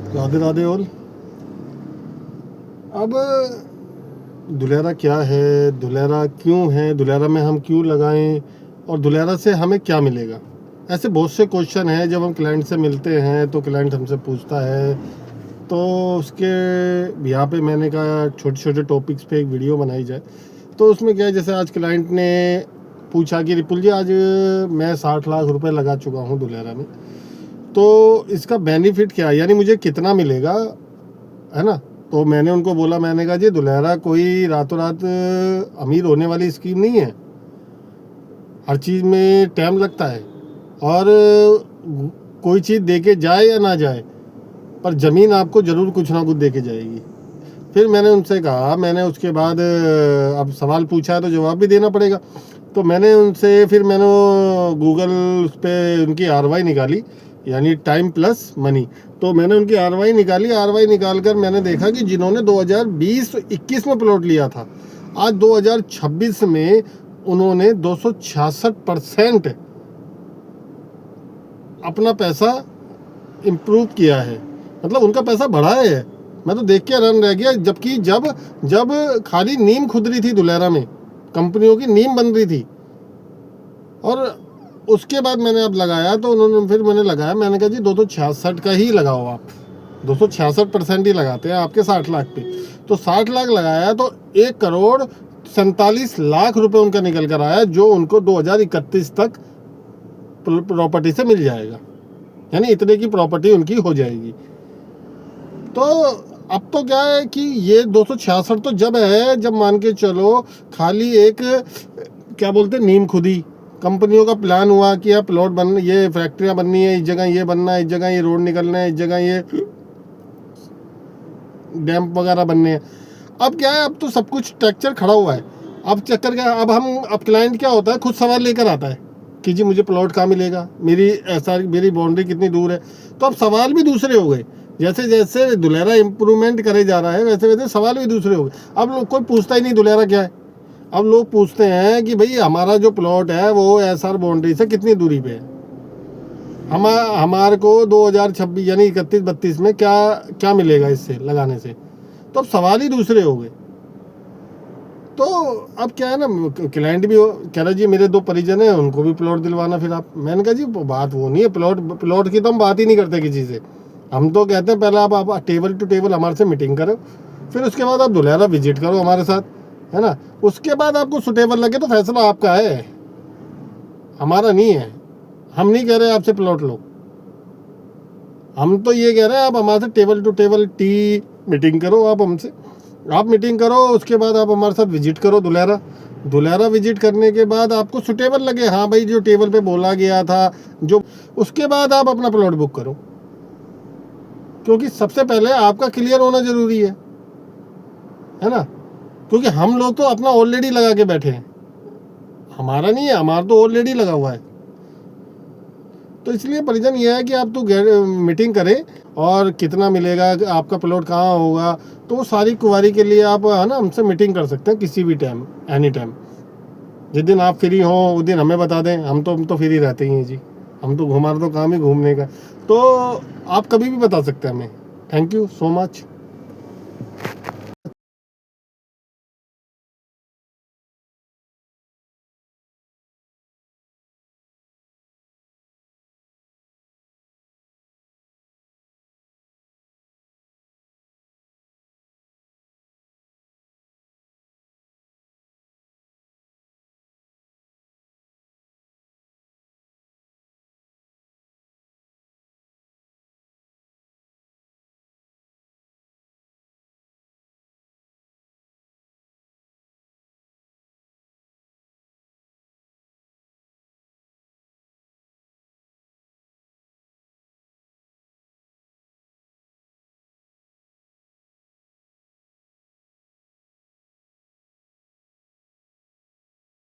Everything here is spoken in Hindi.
राधे राधे। और अब दुलेरा क्या है, दुलेरा क्यों है, दुलेरा में हम क्यों लगाएं और दुलेरा से हमें क्या मिलेगा, ऐसे बहुत से क्वेश्चन हैं। जब हम क्लाइंट से मिलते हैं तो क्लाइंट हमसे पूछता है, तो उसके यहाँ पे मैंने कहा छोटे छोटे टॉपिक्स पे एक वीडियो बनाई जाए। तो उसमें क्या है, जैसे आज क्लाइंट ने पूछा कि रिपुल जी आज मैं 60 लाख रुपए लगा चुका हूँ दुलेरा में, तो इसका बेनिफिट क्या है, यानी मुझे कितना मिलेगा, है ना। तो मैंने उनको बोला, मैंने कहा जी दुलेरा कोई रातों रात अमीर होने वाली स्कीम नहीं है। हर चीज़ में टाइम लगता है और कोई चीज़ दे के जाए या ना जाए, पर ज़मीन आपको ज़रूर कुछ ना कुछ दे के जाएगी। फिर मैंने उनसे कहा, मैंने उसके बाद अब सवाल पूछा है तो जवाब भी देना पड़ेगा। तो मैंने उनसे फिर मैंने गूगल उस पर उनकी आरवाई निकाली, यानी टाइम प्लस मनी। तो मैंने उनकी आरवाई निकाली, आरवाई निकाल कर मैंने देखा कि जिन्होंने 2020-21 में प्लॉट लिया था, आज 2026 में उन्होंने 266% अपना पैसा इम्प्रूव किया है, मतलब उनका पैसा बढ़ा है। मैं तो देख के हैरान रह गया, जबकि जब खाली नीम खुद रही थी दुलेरा में, कंपनियों की नीम बन रही थी। और उसके बाद मैंने अब लगाया, तो उन्होंने फिर मैंने लगाया, मैंने कहा जी 266 का ही लगाओ आप, 266% ही लगाते हैं आपके 60 लाख पे। तो 60 लाख लगाया तो 1,47,00,000 रुपए उनका निकल कर आया, जो उनको 2031 तक प्रॉपर्टी से मिल जाएगा, यानी इतने की प्रॉपर्टी उनकी हो जाएगी। तो अब तो क्या है कि ये 266 तो जब है, जब मान के चलो खाली एक क्या बोलते नीम खुदी कंपनियों का प्लान हुआ कि यहाँ प्लॉट बन, ये फैक्ट्रियाँ बननी है, इस जगह ये बनना है, इस जगह ये रोड निकलना है, इस जगह ये डैम वगैरह बनने हैं। अब क्या है, अब तो सब कुछ स्ट्रक्चर खड़ा हुआ है। अब चक्कर क्या, अब क्लाइंट क्या होता है, खुद सवाल लेकर आता है कि जी मुझे प्लॉट कहाँ मिलेगा, मेरी बाउंड्री कितनी दूर है। तो अब सवाल भी दूसरे हो गए, जैसे जैसे दुलेरा इम्प्रूवमेंट करे जा रहा है वैसे वैसे सवाल भी दूसरे हो गए। अब लोग कोई पूछता ही नहीं दुलेरा क्या है, अब लोग पूछते हैं कि भाई हमारा जो प्लॉट है वो एसआर बाउंड्री से कितनी दूरी पे है, हमारे को 2026 यानी 31-32 में क्या क्या मिलेगा इससे लगाने से। तो अब सवाल ही दूसरे हो गए। तो अब क्या है ना, क्लाइंट भी कह रहा जी मेरे 2 परिजन हैं, उनको भी प्लॉट दिलवाना। फिर आप, मैंने कहा जी बात वो नहीं है, प्लॉट की तो हम बात ही नहीं करते किसी से। हम तो कहते हैं पहले आप टेबल टू टेबल हमारे से मीटिंग करो, फिर उसके बाद आप दुलेरा विजिट करो हमारे साथ, है ना। उसके बाद आपको सुटेबल लगे तो फैसला आपका है, हमारा नहीं है। हम नहीं कह रहे आपसे प्लॉट लो, हम तो ये कह रहे हैं आप हमारे से टेबल टू टेबल मीटिंग करो, आप हमसे आप मीटिंग करो, उसके बाद आप हमारे साथ विजिट करो दुलेरा विजिट करने के बाद आपको सुटेबल लगे, हाँ भाई जो टेबल पे बोला गया था जो, उसके बाद आप अपना प्लॉट बुक करो। क्योंकि सबसे पहले आपका क्लियर होना जरूरी है ना। क्योंकि हम लोग तो अपना ऑलरेडी लगा के बैठे हैं, हमारा नहीं है, हमारा तो ऑलरेडी लगा हुआ है। तो इसलिए परिजन ये है कि आप तो मीटिंग करें और कितना मिलेगा, आपका प्लॉट कहाँ होगा, तो वो सारी क्वारी के लिए आप है ना हमसे मीटिंग कर सकते हैं किसी भी टाइम, एनी टाइम। जिस दिन आप फ्री हो उस दिन हमें बता दें, हम तो फ्री रहते ही हैं जी, हमारा तो काम ही घूमने का। तो आप कभी भी बता सकते हैं हमें। Thank you so much.